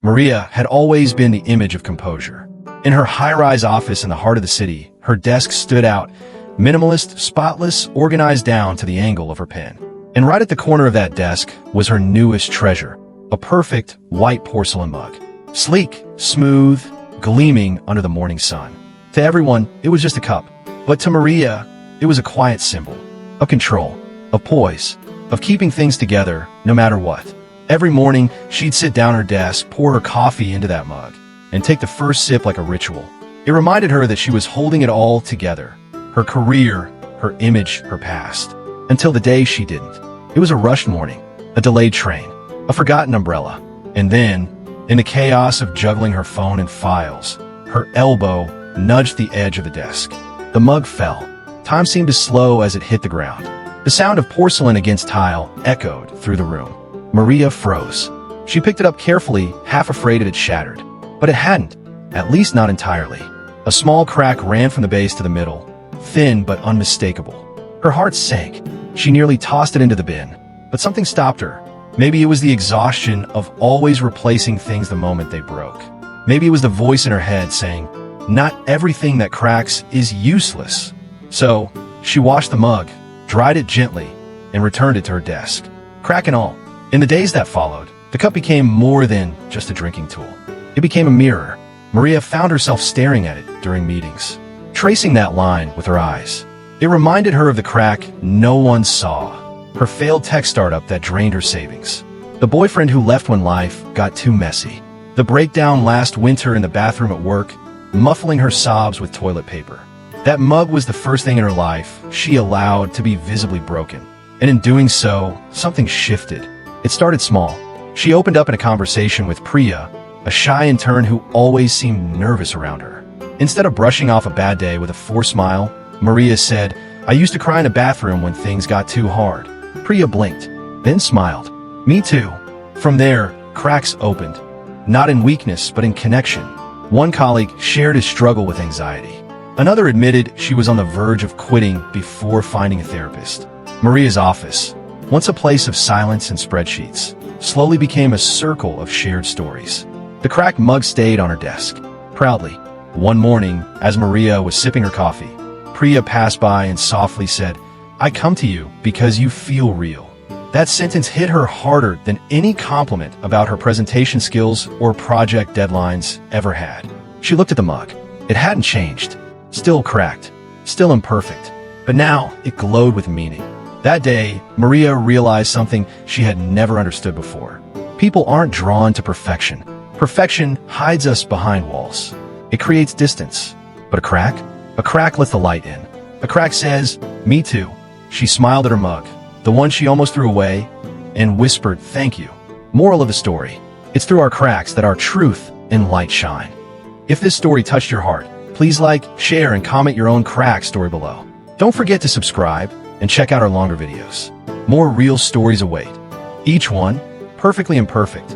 Maria had always been the image of composure. In her high-rise office in the heart of the city, her desk stood out, minimalist, spotless, organized down to the angle of her pen. And right at the corner of that desk was her newest treasure, a perfect white porcelain mug. Sleek, smooth, gleaming under the morning sun. To everyone, it was just a cup. But to Maria, it was a quiet symbol of control, of poise, of keeping things together no matter what. Every morning, she'd sit down at her desk, pour her coffee into that mug, and take the first sip like a ritual. It reminded her that she was holding it all together. Her career, her image, her past. Until the day she didn't. It was a rushed morning, a delayed train, a forgotten umbrella. And then, in the chaos of juggling her phone and files, her elbow nudged the edge of the desk. The mug fell. Time seemed to slow as it hit the ground. The sound of porcelain against tile echoed through the room. Maria froze. She picked it up carefully, half afraid it had shattered. But it hadn't, at least not entirely. A small crack ran from the base to the middle, thin but unmistakable. Her heart sank. She nearly tossed it into the bin. But something stopped her. Maybe it was the exhaustion of always replacing things the moment they broke. Maybe it was the voice in her head saying, "Not everything that cracks is useless." So, she washed the mug, dried it gently, and returned it to her desk. Crack and all. In the days that followed, the cup became more than just a drinking tool. It became a mirror. Maria found herself staring at it during meetings, tracing that line with her eyes. It reminded her of the crack no one saw, her failed tech startup that drained her savings, the boyfriend who left when life got too messy, the breakdown last winter in the bathroom at work, muffling her sobs with toilet paper. That mug was the first thing in her life she allowed to be visibly broken. And in doing so, something shifted. It started small. She opened up in a conversation with Priya, a shy intern who always seemed nervous around her. Instead of brushing off a bad day with a forced smile, Maria said, "I used to cry in a bathroom when things got too hard." Priya blinked, then smiled. "Me too." From there, cracks opened. Not in weakness, but in connection. One colleague shared his struggle with anxiety. Another admitted she was on the verge of quitting before finding a therapist. Maria's office, once a place of silence and spreadsheets, slowly became a circle of shared stories. The cracked mug stayed on her desk, proudly. One morning, as Maria was sipping her coffee, Priya passed by and softly said, "I come to you because you feel real." That sentence hit her harder than any compliment about her presentation skills or project deadlines ever had. She looked at the mug. It hadn't changed. Still cracked. Still imperfect. But now, it glowed with meaning. That day, Maria realized something she had never understood before. People aren't drawn to perfection. Perfection hides us behind walls. It creates distance. But a crack? A crack lets the light in. A crack says, "Me too." She smiled at her mug, the one she almost threw away, and whispered, "Thank you." Moral of the story: it's through our cracks that our truth and light shine. If this story touched your heart, please like, share, and comment your own crack story below. Don't forget to subscribe and check out our longer videos. More real stories await. Each one perfectly imperfect,